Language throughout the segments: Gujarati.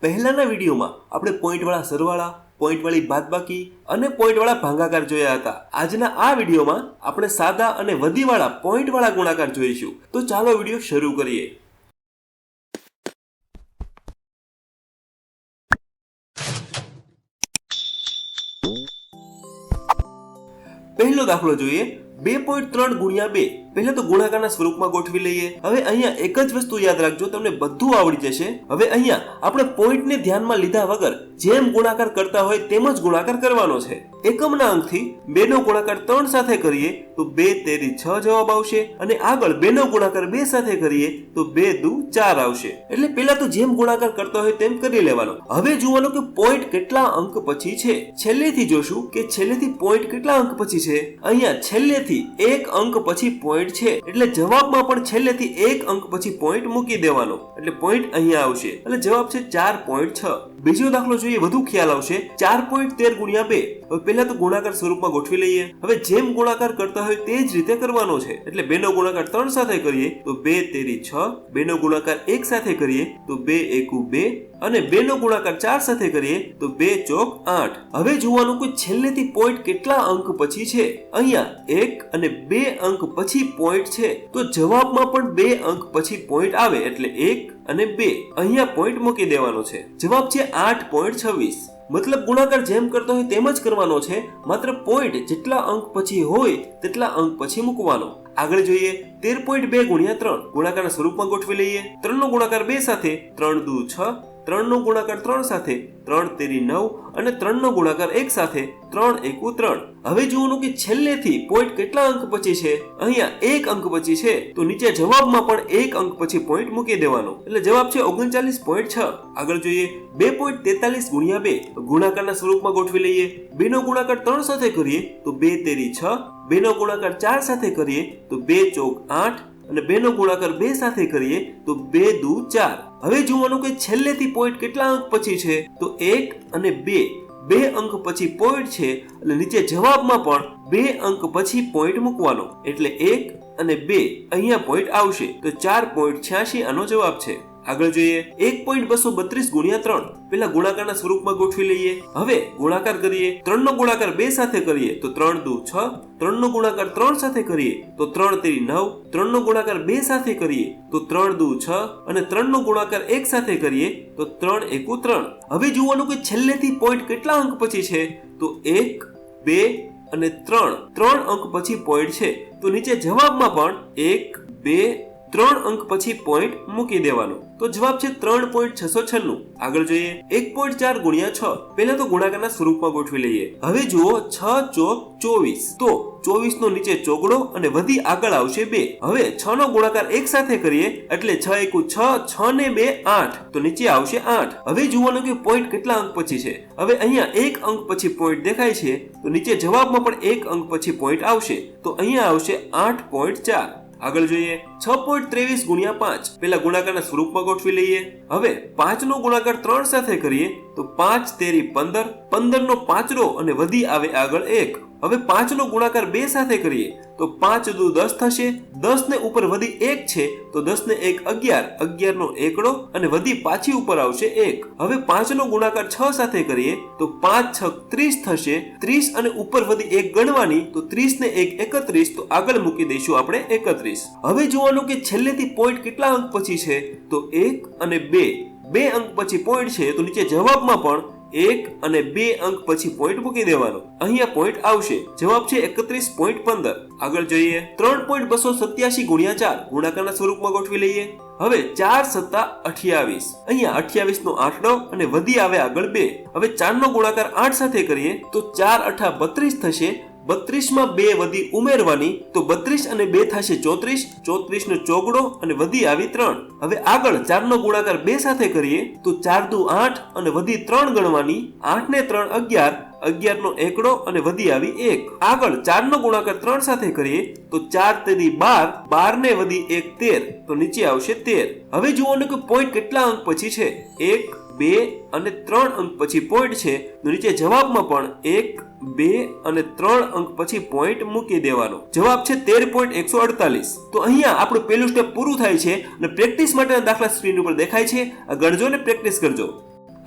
પહેલાના વિડીયોમાં આપણે પોઈન્ટવાળા સરવાળા, પોઈન્ટવાળી બાદબાકી અને પોઈન્ટવાળા ભાગાકાર જોયા હતા. આજના આ વિડીયોમાં આપણે સાદા અને વધીવાળા પોઈન્ટવાળા ગુણાકાર જોઈશું. તો ચાલો વિડીયો શરૂ કરીએ. પહેલો દાખલો જોઈએ. 2.3 ગુણ્યા 2. પહેલા તો ગુણાકારના સ્વરૂપમાં ગોઠવી લઈએ. હવે અહીંયા એક જ વસ્તુ યાદ રાખજો, તમને બધું આવડી જશે. હવે અહીંયા આપણે પોઈન્ટને ધ્યાનમાં લીધા વગર જેમ ગુણાકાર કરતા હોય તેમ જ ગુણાકાર કરવાનો છે. એકમના અંકથી 2 નો ગુણાકાર 3 સાથે કરીએ તો 2 તેરી 6 જવાબ આવશે અને આગળ 2 નો ગુણાકાર 2 સાથે કરીએ તો 2 દુ 4 આવશે. એટલે પહેલા તો જેમ ગુણાકાર કરતા હોય તેમ કરી લેવાનો. હવે જોવાનું કે પોઈન્ટ કેટલા અંક પછી છે. છેલ્લેથી જોશું કે છેલ્લેથી પોઈન્ટ કેટલા અંક પછી છે. અહીંયા છેલ્લેથી 1 અંક પછી પોઈન્ટ છે, એટલે જવાબમાં પણ છેલ્લેથી 1 અંક પછી પોઈન્ટ મૂકી દેવાનો, એટલે પોઈન્ટ અહીંયા આવશે. એટલે જવાબ છે 4.6. બીજો દાખલો જોઈએ, વધુ ખ્યાલ આવશે. 4.13 ગુણ્યા 2. હવે પહેલા તો ગુણાકાર સ્વરૂપમાં ગોઠવી લઈએ. હવે જેમ ગુણાકાર કરતા હોય તે જ રીતે કરવાનો છે. એટલે 2 નો ગુણાકાર 3 સાથે કરીએ તો 2 તેરી 6, 2 નો ગુણાકાર 1 સાથે કરીએ તો 2 એકુ 2 અને 2 નો ગુણાકાર 4 સાથે કરીએ તો 2 ચોક 8. હવે જોવાનું કે છેલ્લેથી પોઈન્ટ કેટલા અંક પછી છે. અહીંયા 1 અને 2 અંક પછી પોઈન્ટ છે, તો જવાબમાં પણ 2 અંક પછી પોઈન્ટ આવે, એટલે 1 અને 2 અહીંયા પોઈન્ટ મૂકી દેવાનો છે. જવાબ છે 8.26. મતલબ ગુણાકાર જેમ કરતો હોય તેમ જ કરવાનો છે, માત્ર પોઈન્ટ જેટલા અંક પછી હોય તેટલા અંક પછી મૂકવાનો. આગળ જોઈએ 13.2 ગુણ્યા 3. ગુણાકારના સ્વરૂપમાં ગોઠવી લઈએ. 3 નો ગુણાકાર 2 સાથે 3 દુ 6, 3 નો ગુણાકાર 3 સાથે 3 તેરી 9 અને 3 નો ગુણાકાર 1 સાથે 3 એકુ 3. હવે જોવાનું કે છેલ્લેથી પોઈન્ટ કેટલા અંક પછી છે. અહીંયા 1 અંક પછી છે, તો નીચે જવાબમાં પણ 1 અંક પછી પોઈન્ટ મૂકી દેવાનો, એટલે જવાબ છે 39.6. આગળ જોઈએ 2.43 ગુણ્યા 2. ગુણાકારના સ્વરૂપમાં ગોઠવી લઈએ. 2 નો ગુણાકાર 3 સાથે કરીએ તો 2 તેરી 6, 2 નો ગુણાકાર 4 સાથે કરીએ તો 2 ચોક 8 અને 2 નો ગુણાકાર 2 સાથે કરીએ તો 2 દુ 4. હવે જોવાનું કે છેલ્લેથી પોઈન્ટ કેટલા અંક પછી છે. તો 1 અને 2 અંક પછી પોઈન્ટ છે, એટલે નીચે જવાબમાં પણ 2 અંક પછી પોઈન્ટ મૂકવાનો, એટલે 1 અને 2 અહીંયા પોઈન્ટ આવશે, તો 4.86 આનો જવાબ છે. આગળ જોઈએ 1.232 ગુણ્યા 3. પહેલા ગુણાકારના સ્વરૂપમાં ગોઠવી લઈએ. હવે ગુણાકાર કરીએ. 3 નો ગુણાકાર 2 સાથે કરીએ તો 3 દુ 6, 3 નો ગુણાકાર 3 સાથે કરીએ તો 3 તેરી 9, 3 નો ગુણાકાર 2 સાથે કરીએ તો 3 દુ 6 અને 3 નો ગુણાકાર 1 સાથે કરીએ તો 3 એકુ 3. હવે જોવાનું કે છેલ્લેથી પોઈન્ટ કેટલા અંક પછી છે. તો 1, 2 અને 3 અંક પછી પોઈન્ટ છે, તો નીચે જવાબમાં પણ 1, 2, 3 અંક પછી પોઈન્ટ મૂકી દેવાનો, તો જવાબ છે 3.696. આગળ જોઈએ 1.4 ગુણ્યા 6. પહેલા તો ગુણાકારના સ્વરૂપમાં ગોઠવી લઈએ. હવે જુઓ 6 ચોક 24, તો 24 નો નીચે ચોગડો અને વધી આગળ આવશે 2. હવે 6 નો ગુણાકાર 1 સાથે કરીએ એટલે 6 એકુ 6, 6 ને 2 8, તો નીચે આવશે 8. હવે જોવાનું કે પોઈન્ટ કેટલા અંક પછી છે. હવે અહીંયા 1 અંક પછી પોઈન્ટ દેખાય છે, તો નીચે જવાબમાં પણ 1 અંક પછી પોઈન્ટ આવશે, તો અહીંયા આવશે 8.4. આગળ જોઈએ 6.23 ગુણ્યા 5. પહેલા ગુણાકારના સ્વરૂપમાં ગોઠવી લઈએ. હવે 5 નો ગુણાકાર 3 સાથે કરીએ તો 5 તેરી 15, 15 નો 5 અને વધી આવે આગળ 1. હવે 5 નો ગુણાકાર 2 સાથે કરીએ તો 5 દુ 10 થશે, 10 ને ઉપર વધી 1 છે તો 10 ને 1 11, 11 નો એકડો અને વધી પાછી ઉપર આવશે 1. હવે 5 નો ગુણાકાર 6 સાથે કરીએ તો 5 6 30 થશે, 30 અને ઉપર વધી 1 ગણવાની તો 30 ને 1 31, તો આગળ મૂકી દઈશું આપણે 31. હવે જોવાનું કે છેલ્લેથી પોઈન્ટ કેટલા અંક પછી છે. તો 1 અને 2 અંક પછી પોઈન્ટ છે, તો નીચે જવાબમાં પણ 1 અને 2 અંક પછી પોઈન્ટ મૂકી દેવાનો, અહીંયા પોઈન્ટ આવશે. જવાબ છે 31.15. આગળ જોઈએ 3.287 ગુણ્યા 4. ગુણાકારના સ્વરૂપમાં ગોઠવી લઈએ. હવે 4 સત્તા 28, અહીંયા 28 નો આંકડો અને વધી આવે આગળ 2. હવે 4 નો ગુણાકાર 8 સાથે કરીએ તો 4 અઠા 32 થશે, 32 માં 2 વધી ઉમેરવાની તો 32 અને 2 થશે 34, 34 નો ચોગડો અને વધી આવી 3. હવે આગળ 4 નો ગુણાકાર 2 સાથે કરીએ તો 4 દુ 8 અને વધી 3 ગણવાની, 8 ને 3 11, 11 નો એકડો અને વધી આવી 1. આગળ 4 નો ગુણાકાર 3 સાથે કરીએ તો 4 તેરી 12, 12 ને વધી 1 13, તો નીચે આવશે 13. હવે જોવાનું કે પોઈન્ટ કેટલા અંક પછી છે. 1, 2 અને 3 અંક પછી પોઈન્ટ છે, તો નીચે જવાબમાં પણ 1, 2 અને 3 અંક પછી પોઈન્ટ મૂકી દેવાનો. જવાબ છે 13.148. તો અહીંયા આપણું પહેલું સ્ટેપ પૂરું થાય છે અને પ્રેક્ટિસ માટેના દાખલા સ્ક્રીન ઉપર દેખાય છે. આ ગણજો ને પ્રેક્ટિસ કરજો.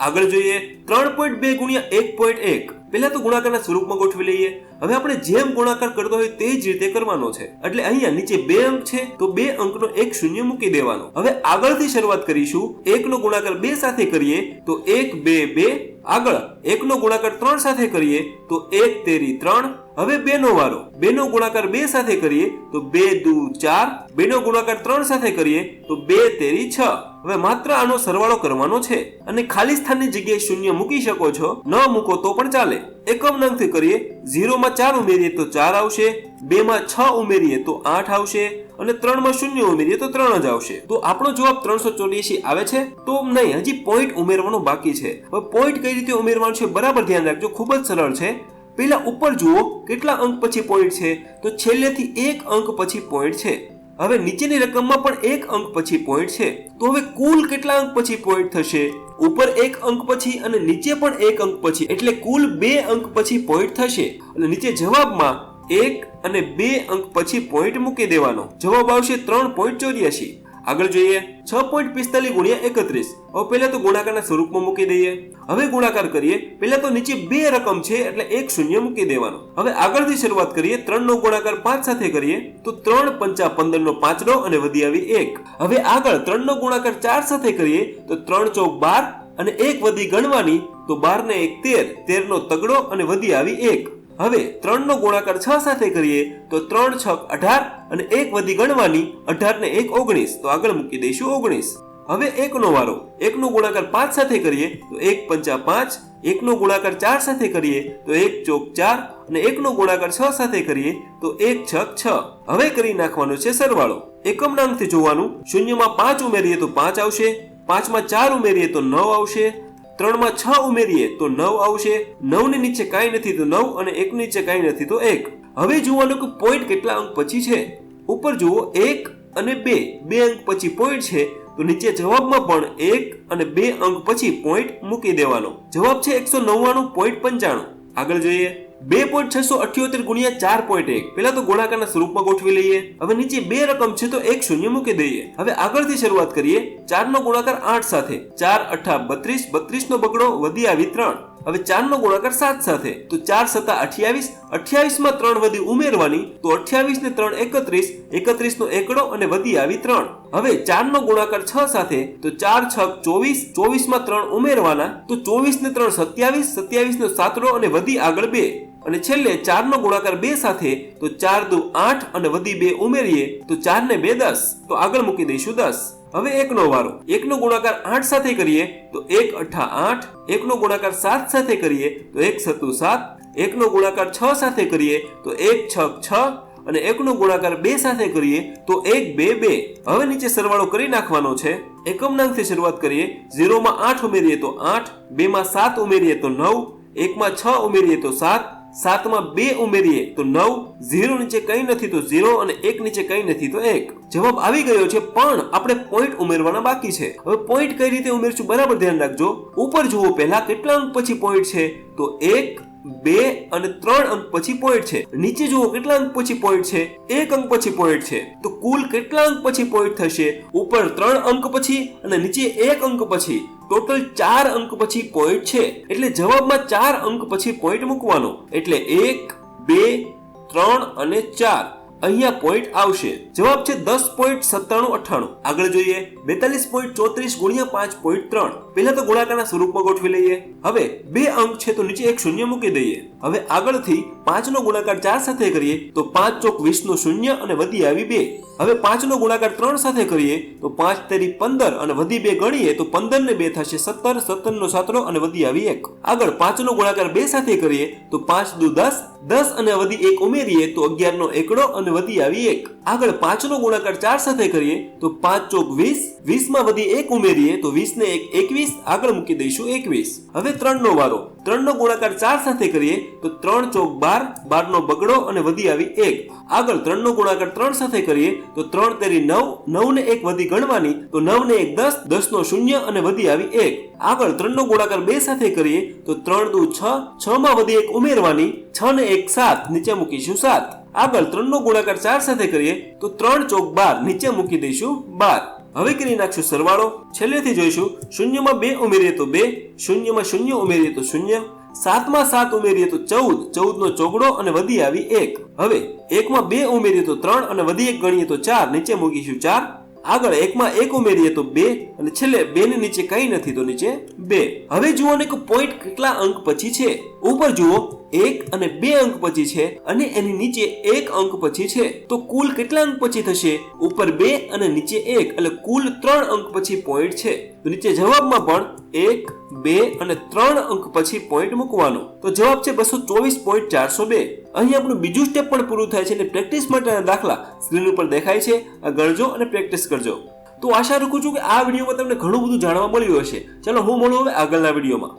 આગળ જોઈએ 3.2 ગુણ્યા 1.1. પહેલા તો ગુણાકારના સ્વરૂપમાં ગોઠવી લઈએ. હવે આપણે જેમ ગુણાકાર કરતો હોય તે જ રીતે કરવાનો છે. એટલે અહીંયા નીચે 2 અંક છે તો 2 અંકનો એક શૂન્ય મૂકી દેવાનો. હવે આગળથી શરૂઆત કરીશું. 1 નો ગુણાકાર 2 સાથે કરીએ તો 1 2 2. આગળ 1 નો ગુણાકાર 3 સાથે કરીએ તો 1 તેરી 3. હવે 2 નો વારો. 2 નો ગુણાકાર 2 સાથે કરીએ તો 2 દુ 4. 2 નો ગુણાકાર 3 સાથે કરીએ તો 2 તેરી 6. હવે માત્ર આનો સરવાળો કરવાનો છે અને ખાલી સ્થાનની જગ્યાએ શૂન્ય મૂકી શકો છો, ન મૂકો તો પણ ચાલે. એકમ નંગથી કરીએ. 0 માં 4 ઉમેરીએ તો 4 આવશે, 2 માં 6 ઉમેરીએ તો 8 આવશે અને 3 માં 0 ઉમેરીએ તો 3 જ આવશે. તો આપણો જવાબ 384 આવે છે? તો નહીં, હજી પોઈન્ટ ઉમેરવાનો બાકી છે. હવે પોઈન્ટ કઈ રીતે ઉમેરવાનું છે બરાબર ધ્યાન રાખજો, ખૂબ જ સરળ છે. પહેલા ઉપર જુઓ કેટલા અંક પછી પોઈન્ટ છે, તો છેલ્લેથી 1 અંક પછી પોઈન્ટ છે. હવે નીચેની રકમમાં પણ 1 અંક પછી પોઈન્ટ છે. તો હવે કુલ કેટલા અંક પછી પોઈન્ટ થશે? ઉપર 1 અંક પછી અને નીચે પણ 1 અંક પછી, એટલે કુલ 2 અંક પછી પોઈન્ટ થશે. અને નીચે જવાબમાં 1 અને 2 અંક પછી પોઈન્ટ મૂકી દેવાનો. જવાબ આવશે 3.84. આગળ જોઈએ 6.45 ગુણ્યા 31. હવે પહેલા તો ગુણાકારના સ્વરૂપમાં મૂકી દઈએ. હવે ગુણાકાર કરીએ. પહેલા તો નીચે 2 રકમ છે એટલે એક શૂન્ય મૂકી દેવાનો. હવે આગળથી શરૂઆત કરીએ. 3 નો ગુણાકાર 5 સાથે કરીએ તો 3 પંચા 15 નો 5 અને વધી આવી 1. હવે આગળ 3 નો ગુણાકાર 4 સાથે કરીએ તો 3 ચોક 12 અને 1 વધી ગણવાની તો 12 ને 1 13, 13 નો તગડો અને વધી આવી 1. હવે 3 નો ગુણાકાર 6 સાથે કરીએ તો 3 6 18 અને 1 વધી ગણવાની, 18 ને 1 19, તો આગળ મૂકી દઈશું 19. હવે 1 નો વારો. 1 નો ગુણાકાર 5 સાથે કરીએ તો 1 પંચા 5, 1 નો ગુણાકાર 4 સાથે કરીએ તો 1 ચોક 4 અને 1 નો ગુણાકાર 6 સાથે કરીએ તો 1 છક 6. હવે કરી નાખવાનો છે સરવાળો. એકમ નામથી જોવાનું. 0 માં 5 ઉમેરીએ તો 5 આવશે, 5 માં 4 ઉમેરીએ તો 9 આવશે, 3 માં 6 ઉમેરીએ તો 9 આવશે, 9 ની નીચે કાંઈ નથી તો 9 અને 1 નીચે કાંઈ નથી તો 1. હવે જોવાનું કે પોઈન્ટ કેટલા અંક પછી છે. ઉપર જુઓ 1 અને 2, 2 અંક પછી પોઈન્ટ છે તો નીચે જવાબમાં પણ 1 અને 2 અંક પછી પોઈન્ટ મૂકી દેવાનો. જવાબ છે 199.95. આગળ જોઈએ 2.678 ગુણ્યા 4.1. પહેલા તો ગુણાકારના સ્વરૂપમાં ગોઠવી લઈએ. હવે નીચે 2 રકમ છે તો એક શૂન્ય મૂકી દઈએ. હવે આગળથી શરૂઆત કરીએ. 4 નો ગુણાકાર 8 સાથે, 4 8 32, 32 નો બગડો વધી આવી 3. હવે 4 નો ગુણાકાર 7 સાથે તો 4 7 28, 28 માં 3 વધી ઉમેરવાની તો 28 ને 3 31, 31 નો એકડો અને વધી આવી 3. હવે 4 નો ગુણાકાર 6 સાથે તો 4 6 24, 24 માં 3 ઉમેરવાના તો 24 ને 3 27, 27 નો સાતડો અને વધી આગળ 2. અને છેલ્લે 4 નો ગુણાકાર 2 સાથે તો 4 દુ 8 અને વધી 2 ઉમેરીએ તો 4 ને 2 10, તો આગળ મૂકી દઈશું 10. હવે 1 નો વારો. 1 નો ગુણાકાર 8 સાથે કરીએ તો 1 8 8, 1 નો ગુણાકાર 7 સાથે કરીએ તો 1 7 7, 1 નો ગુણાકાર 6 સાથે કરીએ તો 1 6 6 અને 1 નો ગુણાકાર 2 સાથે કરીએ તો 1 2 2. હવે નીચે સરવાળો કરી નાખવાનો છે. એકમ નામથી શરૂઆત કરીએ. 0 માં 8 ઉમેરીએ તો 8, 2 માં 7 ઉમેરીએ તો 9, 1 માં 6 ઉમેરીએ તો 7, 7 માં 2 ઉમેરીએ તો 9, 0 નીચે કંઈ નથી તો 0 અને 1 નીચે કંઈ નથી તો 1. જવાબ આવી ગયો છે, પણ આપણે પોઈન્ટ ઉમેરવાના બાકી છે. હવે પોઈન્ટ કઈ રીતે ઉમેરશું બરાબર ધ્યાન રાખજો. ઉપર જુઓ પહેલા કેટલા અંક પછી પોઈન્ટ છે તો 1 2 અને 3 અંક પછી પોઈન્ટ છે. નીચે જુઓ કેટલા અંક પછી પોઈન્ટ છે, 1 અંક પછી પોઈન્ટ છે. તો કુલ કેટલા અંક પછી પોઈન્ટ થશે? ઉપર 3 અંક પછી અને નીચે 1 અંક પછી, ટોટલ 4 અંક પછી પોઈન્ટ છે. એટલે જવાબમાં 4 અંક પછી પોઈન્ટ મૂકવાનો. એટલે 1 2 3 અને 4 અહીંયા પોઈન્ટ આવશે. જવાબ છે 10.9798. આગળ જોઈએ 42.34 ગુણ્યા 5.3. પહેલા તો ગુણાકારના સ્વરૂપમાં ગોઠવી લઈએ. હવે 2 અંક છે તો નીચે એક શૂન્ય મૂકી દઈએ. હવે આગળથી 5 નો ગુણાકાર 4 સાથે કરીએ તો 5 ચોક 20 નો શૂન્ય અને વધી આવી 2. હવે 5 નો ગુણાકાર 3 સાથે કરીએ તો 5 તેરી 15 અને વધી 2 ગણીએ તો 15 ને 2 થશે 17, 17 નો સાતડો અને વધી આવી 1. આગળ 5 નો ગુણાકાર 2 સાથે કરીએ તો 5 દુ 10, 10 અને વધી 1 ઉમેરીએ તો 11 નો એકડો અને વધી આવી 1. આગળ 5 નો ગુણાકાર 4 સાથે કરીએ તો 5 ચોક 20, 20 માં વધી 1 ઉમેરીએ તો 20 ને 1 21, આગળ મૂકી દઈશું 21. હવે 3 નો વારો. 3 નો ગુણાકાર 4 સાથે કરીએ તો 3 ચોક 12, 12 નો બગડો અને વધી આવી 1. આગળ 3 નો ગુણાકાર 3 સાથે કરીએ તો 3 તેરી 9, 9 ને 1 વધી ગણવાની તો 9 ને 1 10, 10 નો શૂન્ય અને વધી આવી 1. આગળ 3 નો ગુણાકાર 2 સાથે કરીએ તો 3 દુ 6, 6 માં વધી 1 ઉમેરવાની, 6 ને 1 7, નીચે મૂકીશું 7. આગળ 3 નો ગુણાકાર 4 સાથે કરીએ તો 3 ચોક 12, નીચે મૂકી દઈશું 12. હવે કરી નાખશું સરવાળો. છેલ્લેથી જોઈશું, શૂન્યમાં 2 ઉમેરીએ તો 2, શૂન્યમાં 0 ઉમેરીએ તો 0, 7માં 7 ઉમેરીએ તો 14, 14 નો ચોગડો અને વધી આવી 1. હવે 1માં 2 ઉમેરીએ તો 3 અને વધી 1 ગણીએ તો 4, નીચે મૂકીશું 4. આગળ 1માં 1 ઉમેરીએ તો 2 અને છેલ્લે 2 ની નીચે કંઈ નથી તો નીચે 2. હવે જુઓ ને કે પોઈન્ટ કેટલા અંક પછી છે. ઉપર જુઓ 1 અને 2 અંક પછી છે અને એની નીચે 1 અંક પછી છે. તો કુલ કેટલા અંક પછી થશે? ઉપર 2 અને નીચે 1, એટલે કુલ 3 અંક પછી પોઈન્ટ છે. તો નીચે જવાબમાં પણ 1, 2 અને 3 અંક પછી પોઈન્ટ મૂકવાનો. તો જવાબ છે 224.402. અહીં આપણું બીજું સ્ટેપ પણ પૂરું થાય છે અને પ્રેક્ટિસ માટેના દાખલા સ્ક્રીન ઉપર દેખાય છે. આ ગણજો અને પ્રેક્ટિસ કરજો. તો આશા રાખું છું કે આ વિડીયોમાં તમને ઘણું બધું જાણવા મળ્યું હશે. ચલો હું મળું હવે આગળના વિડીયોમાં.